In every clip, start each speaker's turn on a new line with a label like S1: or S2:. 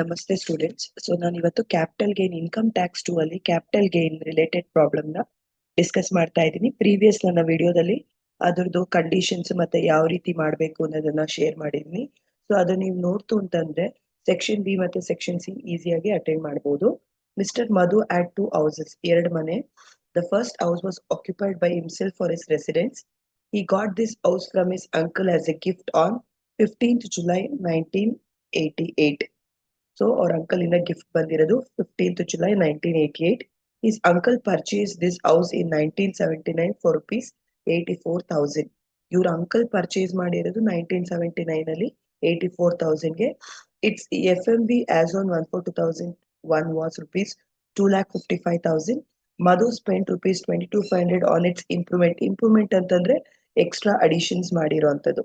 S1: ನಮಸ್ತೆ students. So ನಾನು ಇವತ್ತು ಕ್ಯಾಪಿಟಲ್ ಗೇನ್ ಇನ್ಕಮ್ ಟ್ಯಾಕ್ಸ್ 2 ಅಲ್ಲಿ ಕ್ಯಾಪಿಟಲ್ ಗೇನ್ ರಿಲೇಟೆಡ್ ಪ್ರಾಬ್ಲಮ್ ನ ಡಿಸ್ಕಸ್ ಮಾಡ್ತಾ ಇದ್ದೀನಿ. ಪ್ರೀವಿಯಸ್ ನನ್ನ ವಿಡಿಯೋದಲ್ಲಿ ಅದರದ್ದು ಕಂಡೀಷನ್ಸ್ ಮತ್ತೆ ಯಾವ ರೀತಿ ಮಾಡಬೇಕು ಅನ್ನೋದನ್ನ ಶೇರ್ ಮಾಡಿದ್ದೀನಿ. ಸೊ ಅದು ನೀವು ನೋಡ್ತು ಅಂತಂದ್ರೆ ಸೆಕ್ಷನ್ ಬಿ ಮತ್ತೆ ಸೆಕ್ಷನ್ ಸಿ ಈಸಿಯಾಗಿ ಅಟೆಂಡ್ ಮಾಡಬಹುದು. ಮಿಸ್ಟರ್ ಮಧು ಆಟ್ 2 houses, ಎರಡು ಮನೆ. The first house was occupied by himself for his residence. He got this house from his uncle as a gift on 15th July 1988. So our uncle in a gift ಬಂದಿರೋದು 15th July 1988. His uncle purchased this house in 1979 for rupees 84,000. ಇವ್ರ uncle purchase ಮಾಡಿರೋದು 1979 ಅಲ್ಲಿ 84,000ಗೆ. Its FMV as on 1/4/2001 was rupees 2,55,000. Madhu spent rupees 22,500 on its improvement. Improvement ಅಂತಂದ್ರೆ extra additions ಮಾಡಿರೋಂಥದ್ದು,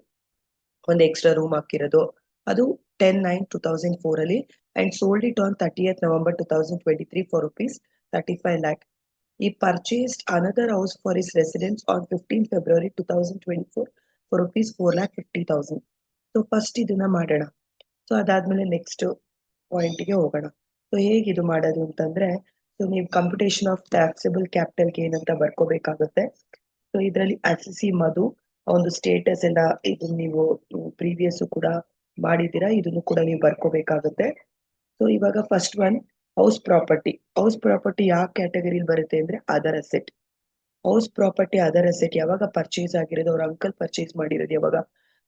S1: ಒಂದು extra room ಹಾಕಿರೋದು. ಅದು 10/9/2004 ಅಲ್ಲಿ and sold it on 30th November 2023 for rupees 35 lakh. He purchased another house for his residence on 15th February 2024 for rupees 4,50,000. So first ಇದನ್ನ ಮಾಡೋಣ. So ಅದಾದ್ಮೇಲೆ next ಪಾಯಿಂಟ್ಗೆ ಹೋಗೋಣ. So ಹೇಗಿದು ಮಾಡೋದು ಅಂತಂದ್ರೆ, ಸೊ ನೀವು computation of taxable capital gain ಅಂತ ಬರ್ಕೋಬೇಕಾಗುತ್ತೆ. So ಇದರಲ್ಲಿ assessee ಮಧು ಒಂದು ಸ್ಟೇಟಸ್ ಎಲ್ಲ ಇದು ನೀವು ಪ್ರೀವಿಯಸ್ ಕೂಡ ಮಾಡಿದ್ದೀರಾ, ಇದನ್ನು ಕೂಡ ನೀವು ಬರ್ಕೋಬೇಕಾಗುತ್ತೆ. ಸೊ ಇವಾಗ first one house property. House property ಯಾವ ಕ್ಯಾಟಗರಿಲಿ ಬರುತ್ತೆ ಅಂದ್ರೆ other asset. House property other asset ಯಾವಾಗ ಪರ್ಚೇಸ್ ಆಗಿರೋದು, ಅವ್ರ ಅಂಕಲ್ ಪರ್ಚೇಸ್ ಮಾಡಿರೋದು ಯಾವಾಗ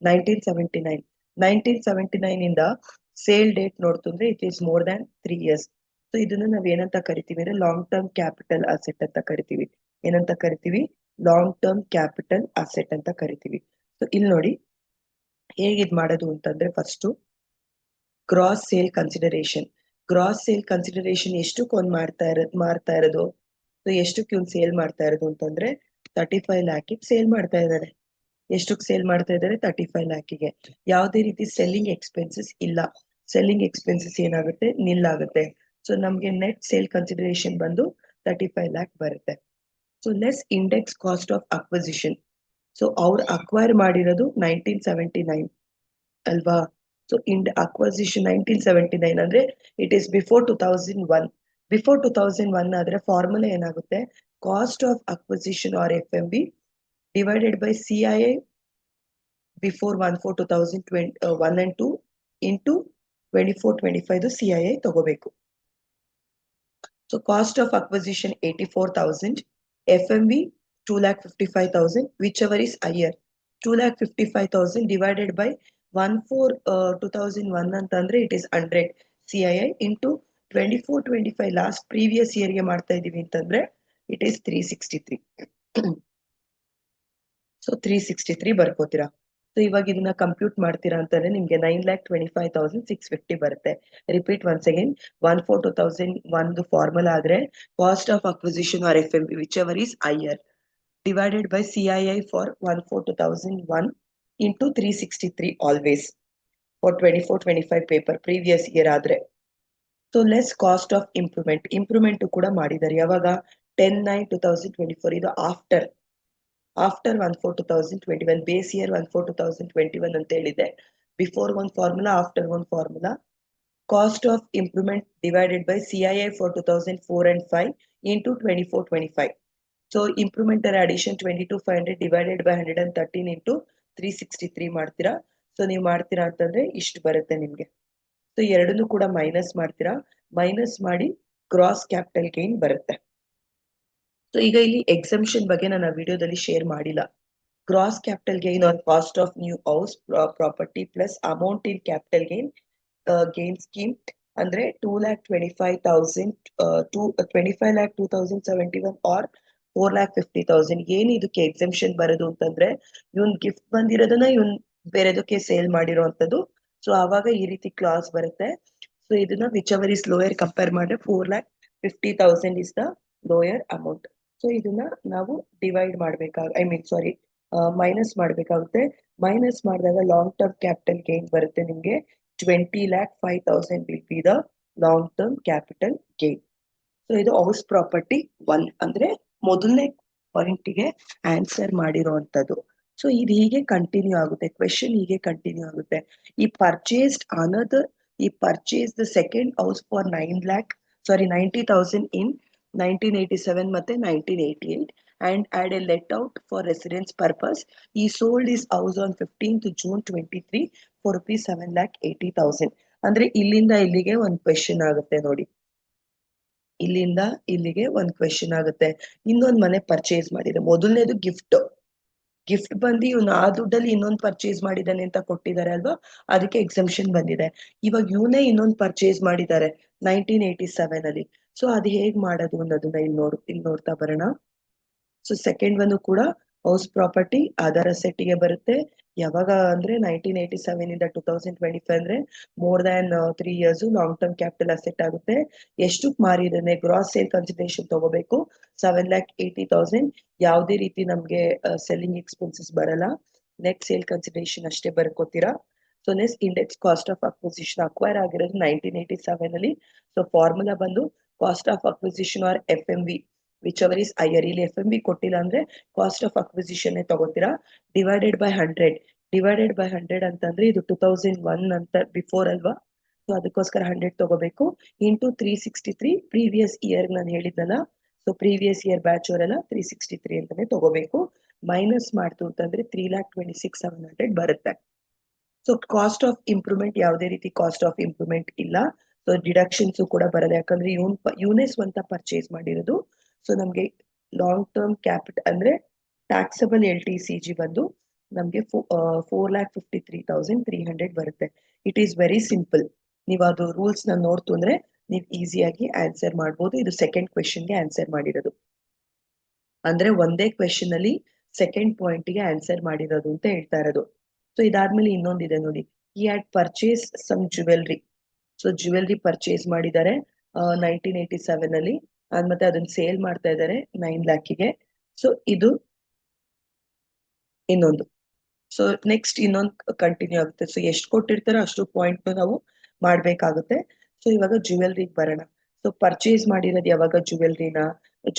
S1: 1979. 1979 ಇಂದ ಸೇಲ್ ಡೇಟ್ ನೋಡ್ತಂದ್ರೆ it is more than 3 years. So ಇದನ್ನ ನಾವ್ ಏನಂತ ಕರಿತೀವಿ ಅಂದ್ರೆ ಲಾಂಗ್ ಟರ್ಮ್ ಕ್ಯಾಪಿಟಲ್ ಅಸೆಟ್ ಅಂತ ಕರಿತೀವಿ. ಏನಂತ ಕರಿತೀವಿ? ಲಾಂಗ್ ಟರ್ಮ್ ಕ್ಯಾಪಿಟಲ್ ಅಸೆಟ್ ಅಂತ ಕರಿತೀವಿ. ಸೊ ಇಲ್ಲಿ ನೋಡಿ ಹೇಗಿದ್ ಮಾಡೋದು ಅಂತಂದ್ರೆ, first gross sale consideration. Gross sale consideration ಎಷ್ಟಕ್ಕೆ ಒಂದ್ ಮಾರ್ತಾ ಇರೋದು. ಸೊ ಎಷ್ಟಕ್ಕೆ ಇವ್ನು ಸೇಲ್ ಮಾಡ್ತಾ ಇರೋದು ಅಂತಂದ್ರೆ 35 lakhಗೆ ಸೇಲ್ ಮಾಡ್ತಾ ಇದ್ದಾರೆ. ಎಷ್ಟಕ್ಕೆ ಸೇಲ್ ಮಾಡ್ತಾ ಇದ್ದಾರೆ? 35 lakhಗೆ. ಯಾವುದೇ ರೀತಿ ಸೆಲ್ಲಿಂಗ್ ಎಕ್ಸ್ಪೆನ್ಸಸ್ ಇಲ್ಲ. ಸೆಲ್ಲಿಂಗ್ ಎಕ್ಸ್ಪೆನ್ಸಸ್ ಏನಾಗುತ್ತೆ? ನಿಲ್ ಆಗುತ್ತೆ. ಸೊ ನಮ್ಗೆ ನೆಟ್ ಸೇಲ್ ಕನ್ಸಿಡರೇಷನ್ ಬಂದು 35 lakh ಬರುತ್ತೆ. So less index cost of acquisition. So ಅವ್ರು ಅಕ್ವೈರ್ ಮಾಡಿರೋದು 1979 ಅಲ್ವಾ. ಸೊ ಅಕ್ವಸಿಷನ್ 1979 ಅಂದ್ರೆ ಇಟ್ ಈಸ್ ಬಿಫೋರ್ 2001. ಬಿಫೋರ್ 2001 ಆದ್ರೆ ಫಾರ್ಮುಲಾ ಏನಾಗುತ್ತೆ? Cost of acquisition or FMV divided by CII before 1/4/2001 and 2 into 24/25 CII ತಗೋಬೇಕು. So cost of acquisition 84,000, FMV 2,55,000, whichever is higher. 2,55,000 divided by 1/4/2001 ಅಂತಂದ್ರೆ it is 100 CII into 24/25 last previous ಇಯರ್ಗೆ ಮಾಡ್ತಾ ಇದೀವಿ ಅಂತಂದ್ರೆ it is 363. So 363 ಬರ್ಕೋತೀರಾ. So ಇವಾಗ ಇದನ್ನ compute ಮಾಡ್ತೀರಾ ಅಂತಂದ್ರೆ ನಿಮ್ಗೆ 9,25,650 ಬರುತ್ತೆ. ರಿಪೀಟ್ ಒನ್ಸ್ ಅಗೇನ್, 1/4/2001 ಫಾರ್ಮುಲಾ ಆದ್ರೆ cost of acquisition or FMV whichever is higher divided by CII for 1/4/2001 into 363 always for 24/25 paper previous year ಆದ್ರೆ. So less cost of improvement. Improvement ಕೂಡ ಮಾಡಿದ್ದಾರೆ ಯಾವಾಗ? 10/9/2024. ಇದು ಆಫ್ಟರ್ 1/4/2021. ಬೇಸ್ ಇಯರ್ 1/4/2021 ಅಂತ ಹೇಳಿದೆ. Before ಒಂದು formula, after ಒಂದು formula. Cost of improvement divided by CII for 2004 and 5 into 24/25. So improvement addition 22,500 divided by 113 into 363 ಮಾಡ್ತೀರಾ. ಸೊ ನೀವು ಮಾಡ್ತೀರಾ ಅಂತಂದ್ರೆ ಇಷ್ಟು ಬರುತ್ತೆ ನಿಮ್ಗೆ. ಸೊ ಎರಡನ್ನೂ ಕೂಡ ಮೈನಸ್ ಮಾಡ್ತೀರಾ. ಮೈನಸ್ ಮಾಡಿ ಗ್ರಾಸ್ ಕ್ಯಾಪಿಟಲ್ ಗೇನ್ ಬರುತ್ತೆ. ಸೊ ಈಗ ಇಲ್ಲಿ ಎಕ್ಸಂಪ್ಷನ್ ಬಗ್ಗೆ ನಾನು ವಿಡಿಯೋದಲ್ಲಿ ಶೇರ್ ಮಾಡಿಲ್ಲ. Gross capital gain on cost of new house property plus amount in capital gain scheme ಅಂದ್ರೆ 2,25,000 25,02,071 ಆರ್ 4,50,000. ಏನ್ ಇದಕ್ಕೆ ಎಕ್ಸಂಪ್ಷನ್ ಬರೋದು ಅಂತಂದ್ರೆ, ಇವನ್ ಗಿಫ್ಟ್ ಬಂದಿರೋದನ್ನ ಇವನ್ ಬೇರೆದಕ್ಕೆ ಸೇಲ್ ಮಾಡಿರೋಂಥದ್ದು. ಸೊ ಆವಾಗ ಈ ರೀತಿ ಕ್ಲಾಸ್ ಬರುತ್ತೆ. ಸೊ ಇದನ್ನ which ever is lower compare ಮಾಡಿದ್ರೆ 4,50,000 is the lower amount. So ಇದನ್ನ ನಾವು ಡಿವೈಡ್ ಮೈನಸ್ ಮಾಡ್ಬೇಕಾಗುತ್ತೆ. ಮೈನಸ್ ಮಾಡಿದಾಗ ಲಾಂಗ್ ಟರ್ಮ್ ಕ್ಯಾಪಿಟಲ್ ಗೇನ್ ಬರುತ್ತೆ ನಿಮ್ಗೆ 20,05,000 will be the long term capital gain. So ಇದು ಹೌಸ್ ಪ್ರಾಪರ್ಟಿ 1 ಅಂದ್ರೆ ಮೊದಲನೇ ಪಾಯಿಂಟ್ಗೆ ಆನ್ಸರ್ ಮಾಡಿರೋಂಥದ್ದು. ಸೊ ಇದು ಹೀಗೆ ಕಂಟಿನ್ಯೂ ಆಗುತ್ತೆ. ಕ್ವೆಶನ್ ಹೀಗೆ ಕಂಟಿನ್ಯೂ ಆಗುತ್ತೆ. ಈ purchased another He purchased the second house for 90,000 in 1987 ಮತ್ತೆ 1988 and had a let out for residence purpose. He sold his house on 15th June 23 for rupees 7,80,000. ಅಂದ್ರೆ ಇಲ್ಲಿಂದ ಇಲ್ಲಿಗೆ ಒಂದು ಕ್ವೆಶ್ಚನ್ ಆಗುತ್ತೆ ನೋಡಿ. ಇಲ್ಲಿಂದ ಇಲ್ಲಿಗೆ ಒಂದು ಕ್ವೆಶನ್ ಆಗುತ್ತೆ. ಇನ್ನೊಂದು ಮನೆ ಪರ್ಚೇಸ್ ಮಾಡಿದೆ. ಮೊದಲನೇದು ಗಿಫ್ಟ್ ಬಂದು ಇವನು ಆ ದುಡ್ಡಲ್ಲಿ ಇನ್ನೊಂದು ಪರ್ಚೇಸ್ ಮಾಡಿದಾನೆ ಅಂತ ಕೊಟ್ಟಿದ್ದಾರೆ ಅಲ್ವಾ, ಅದಕ್ಕೆ ಎಕ್ಸಂಪ್ಷನ್ ಬಂದಿದೆ. ಇವಾಗ ಇವನೇ ಇನ್ನೊಂದು ಪರ್ಚೇಸ್ ಮಾಡಿದ್ದಾರೆ 1987 ಅಲ್ಲಿ. ಸೊ ಅದು ಹೇಗ್ ಮಾಡೋದು ಅನ್ನೋದನ್ನ ಇಲ್ಲಿ ನೋಡ್ತಾ ಬರೋಣ. ಸೊ ಸೆಕೆಂಡ್ ಒಂದು ಕೂಡ ಹೌಸ್ ಪ್ರಾಪರ್ಟಿ ಅದರ್ ಅಸೆಟ್ಗೆ ಬರುತ್ತೆ. ಯಾವಾಗ ಅಂದ್ರೆ 1987 ಇಂದ 2025 ಅಂದ್ರೆ more than 3 years long term capital asset ಆಗುತ್ತೆ. ಎಷ್ಟು ಮಾರಿದಾನೆ ಗ್ರಾಸ್ ಸೇಲ್ ಕನ್ಸಿಡರೇಷನ್ ತಗೋಬೇಕು 7,80,000. ಯಾವುದೇ ರೀತಿ ನಮ್ಗೆ ಸೆಲ್ಲಿಂಗ್ ಎಕ್ಸ್ಪೆನ್ಸಸ್ ಬರಲ್ಲ, ನೆಟ್ ಸೇಲ್ ಕನ್ಸಿಡರೇಷನ್ ಅಷ್ಟೇ ಬರ್ಕೋತೀರಾ. So next index cost of acquisition acquire ಆಗಿರೋದು 1987 ಅಲ್ಲಿ. ಸೊ ಫಾರ್ಮುಲಾ ಬಂದು cost of acquisition or FMV whichever is higher. ಇಲ್ಲಿ FMV ಕೊಟ್ಟಿಲ್ಲ ಅಂದ್ರೆ ಕಾಸ್ಟ್ ಆಫ್ ಅಕ್ವಿಸಿಷನ್ ತಗೋತೀರಾ ಡಿವೈಡೆಡ್ ಬೈ 100 ಅಂತಂದ್ರೆ ಇದು 2001 ಅಂತ ಬಿಫೋರ್ ಅಲ್ವಾ, ಸೊ ಅದಕ್ಕೋಸ್ಕರ 100 ತಗೋಬೇಕು ಇಂಟು 363 ಪ್ರೀವಿಯಸ್ ಇಯರ್ ನಾನು ಹೇಳಿದ್ನಲ್ಲ. ಸೊ ಪ್ರೀವಿಯಸ್ ಇಯರ್ ಬ್ಯಾಚ್ ಅವರೆಲ್ಲ 363 ಅಂತಾನೆ ತಗೋಬೇಕು. ಮೈನಸ್ ಮಾಡ್ತು ಅಂತಂದ್ರೆ 3,26,700 ಬರುತ್ತೆ. ಸೊ ಕಾಸ್ಟ್ ಆಫ್ ಇಂಪ್ರೂವ್ಮೆಂಟ್ ಯಾವುದೇ ರೀತಿ ಕಾಸ್ಟ್ ಆಫ್ ಇಂಪ್ರೂವ್ಮೆಂಟ್ ಇಲ್ಲ. ಸೊ ಡಿಡಕ್ಷನ್ಸ್ ಕೂಡ ಬರಲ್ಲ, ಯಾಕಂದ್ರೆ ಇವನೇ ಸ್ವಂತ ಪರ್ಚೇಸ್ ಮಾಡಿರೋದು. ಸೊ ನಮ್ಗೆ ಲಾಂಗ್ ಟರ್ಮ್ ಕ್ಯಾಪಿಟಲ್ ಅಂದ್ರೆ ಟ್ಯಾಕ್ಸಬಲ್ LTCG ಬಂದು ನಮ್ಗೆ 4,53,300 ಬರುತ್ತೆ. It is very simple. ನೀವು ಅದು ರೂಲ್ಸ್ ನ ನೋಡ್ತು ಅಂದ್ರೆ ನೀವು ಈಸಿಯಾಗಿ ಆನ್ಸರ್ ಮಾಡ್ಬೋದು. ಇದು ಸೆಕೆಂಡ್ ಕ್ವೆಶನ್ಗೆ ಆನ್ಸರ್ ಮಾಡಿರೋದು, ಅಂದ್ರೆ ಒಂದೇ ಕ್ವೆಶನ್ ಅಲ್ಲಿ ಸೆಕೆಂಡ್ ಪಾಯಿಂಟ್ ಗೆ ಆನ್ಸರ್ ಮಾಡಿರೋದು ಅಂತ ಹೇಳ್ತಾ ಇರೋದು. ಸೊ ಇದಾದ್ಮೇಲೆ ಇನ್ನೊಂದಿದೆ ನೋಡಿ, he had purchase some jewellery. So jewellery purchase ಮಾಡಿದ್ದಾರೆ 1987 ಅಲ್ಲಿ, ಮತ್ತೆ ಅದನ್ನ ಸೇಲ್ ಮಾಡ್ತಾ ಇದ್ದಾರೆ 9 lakhಗೆ. ಸೊ ಇದು ಇನ್ನೊಂದು. ಸೊ ನೆಕ್ಸ್ಟ್ ಇನ್ನೊಂದು ಕಂಟಿನ್ಯೂ ಆಗುತ್ತೆ. ಸೊ ಎಷ್ಟು ಕೊಟ್ಟಿರ್ತಾರೋ ಅಷ್ಟು ಪಾಯಿಂಟ್ ನಾವು ಮಾಡ್ಬೇಕಾಗುತ್ತೆ. ಸೊ ಇವಾಗ ಜ್ಯುವೆಲ್ರಿಗೆ ಬರೋಣ. ಸೊ ಪರ್ಚೇಸ್ ಮಾಡಿರೋದು ಯಾವಾಗ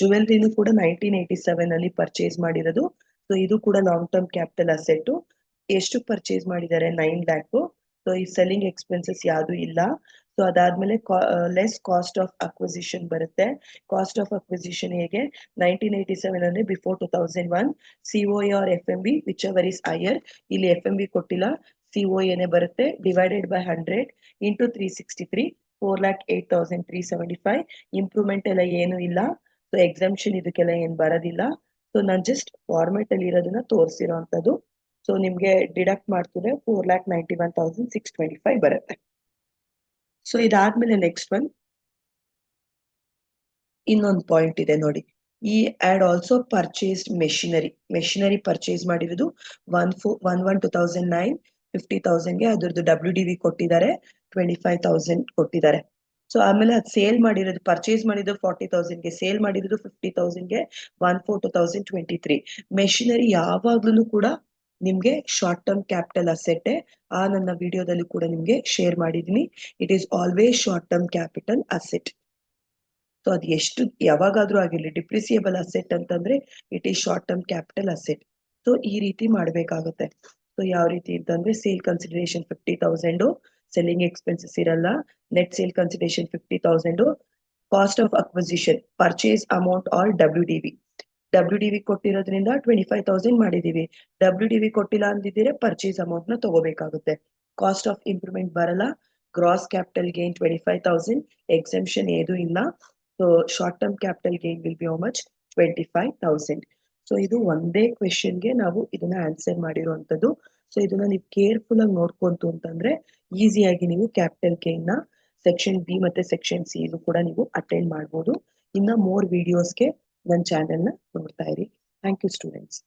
S1: ಜುವೆಲ್ರಿನೂ ಕೂಡ 1987 ಅಲ್ಲಿ ಪರ್ಚೇಸ್ ಮಾಡಿರೋದು. ಸೊ ಇದು ಕೂಡ ಲಾಂಗ್ ಟರ್ಮ್ ಕ್ಯಾಪಿಟಲ್ ಅಸೆಟ್. ಎಷ್ಟು ಪರ್ಚೇಸ್ ಮಾಡಿದ್ದಾರೆ 9 lakh. ಸೊ ಈ ಸೆಲ್ಲಿಂಗ್ ಎಕ್ಸ್ಪೆನ್ಸಸ್ ಯಾವುದು ಇಲ್ಲ. ಸೊ ಅದಾದ್ಮೇಲೆ ಲೆಸ್ ಕಾಸ್ಟ್ ಆಫ್ ಅಕ್ವಿಸಿಷನ್ ಬರುತ್ತೆ. ಕಾಸ್ಟ್ ಆಫ್ ಅಕ್ವಿಸಿಷನ್ ಹೇಗೆ 1987 ಅಂದ್ರೆ before 2001 COA or FMV whichever is higher. ಇಲ್ಲಿ FMV ಕೊಟ್ಟಿಲ್ಲ, COA ಬರುತ್ತೆ ಡಿವೈಡೆಡ್ ಬೈ 100 ಇಂಟು 363 4,08,375. ಇಂಪ್ರೂವ್ಮೆಂಟ್ ಎಲ್ಲ ಏನು ಇಲ್ಲ. ಸೊ ಎಕ್ಸಾಮ್ಷನ್ ಇದಕ್ಕೆಲ್ಲ ಏನ್ ಬರೋದಿಲ್ಲ. ಸೊ ನಾನು ಜಸ್ಟ್ ಫಾರ್ಮೆಟ್ ಅಲ್ಲಿ ಇರೋದನ್ನ ತೋರಿಸಿರೋ ಅಂತದ್ದು. ಸೊ ನಿಮ್ಗೆ ಡಿಡಕ್ಟ್ ಮಾಡ್ತಿದ್ರೆ 4,91,625 ಬರುತ್ತೆ. ಸೊ ಇದಾದ್ಮೇಲೆ ನೆಕ್ಸ್ಟ್ ಒನ್ ಇನ್ನೊಂದು ಪಾಯಿಂಟ್ ಇದೆ ನೋಡಿ. He had also purchased machinery purchase ಮಾಡಿರೋದು 1/1/2009 50,000ಗೆ. ಅದ್ರದ್ದು WDV ಕೊಟ್ಟಿದ್ದಾರೆ 25,000 ಕೊಟ್ಟಿದ್ದಾರೆ. ಸೊ ಆಮೇಲೆ ಅದು ಸೇಲ್ ಮಾಡಿರೋದು ಪರ್ಚೇಸ್ ಮಾಡಿದ್ದು 40,000ಗೆ, ಸೇಲ್ ಮಾಡಿರೋದು 50,000ಗೆ 1/4/2023. ಮೆಷಿನರಿ ಯಾವಾಗ್ಲೂ ಕೂಡ ನಿಮ್ಗೆ ಶಾರ್ಟ್ ಟರ್ಮ್ ಕ್ಯಾಪಿಟಲ್ ಅಸೆಟ್. ಆ ನನ್ನ ವಿಡಿಯೋದಲ್ಲಿ ಕೂಡ ನಿಮ್ಗೆ ಶೇರ್ ಮಾಡಿದೀನಿ. It is always short term capital asset. So ಅದು ಎಷ್ಟು ಯಾವಾಗಾದ್ರೂ ಆಗಿರ್ಲಿ ಡಿಪ್ರಿಸಿಯಬಲ್ ಅಸೆಟ್ ಅಂತಂದ್ರೆ it is short term capital asset. So ಈ ರೀತಿ ಮಾಡ್ಬೇಕಾಗುತ್ತೆ. ಸೊ ಯಾವ ರೀತಿ ಅಂತಂದ್ರೆ ಸೇಲ್ ಕನ್ಸಿಡರೇಷನ್ 50,000, ಸೆಲ್ಲಿಂಗ್ ಎಕ್ಸ್ಪೆನ್ಸಸ್ ಇರಲ್ಲ, net sale consideration 50,000, cost of acquisition purchase amount or WDV ಕೊಟ್ಟಿರೋದ್ರಿಂದ 25,000 ಮಾಡಿದೀವಿ. WDV ಕೊಟ್ಟಿಲ್ಲ ಅಂದಿದ್ರೆ ಪರ್ಚೇಸ್ ಅಮೌಂಟ್ ನ ತಗೋಬೇಕಾಗುತ್ತೆ. ಕಾಸ್ಟ್ ಆಫ್ ಇಂಪ್ರೂವ್ಮೆಂಟ್ ಬರಲ್ಲ. ಗ್ರಾಸ್ ಕ್ಯಾಪಿಟಲ್ ಗೇನ್ 25,000, ಎಕ್ಸೆಂಪ್ಷನ್ ಏನೂ ಇಲ್ಲ. So short term capital gain will be how much 25,000. So ಇದು ಒಂದೇ ಕ್ವೆಶನ್ಗೆ ನಾವು ಇದನ್ನ ಆನ್ಸರ್ ಮಾಡಿರುವಂತದ್ದು. ಸೊ ಇದನ್ನ ನೀವು ಕೇರ್ಫುಲ್ ಆಗಿ ನೋಡ್ಕೊಂತು ಅಂತಂದ್ರೆ ಈಸಿಯಾಗಿ ನೀವು ಕ್ಯಾಪಿಟಲ್ ಗೇನ್ ನ ಸೆಕ್ಷನ್ B ಮತ್ತೆ ಸೆಕ್ಷನ್ C ಕೂಡ ನೀವು ಅಟೆಂಡ್ ಮಾಡ್ಬೋದು. ಇನ್ನ ಮೋರ್ ವಿಡಿಯೋಸ್ಗೆ ನನ್ನ ಚಾನೆಲ್ ನ ನೋಡ್ತಾ ಇರಿ. Thank you students.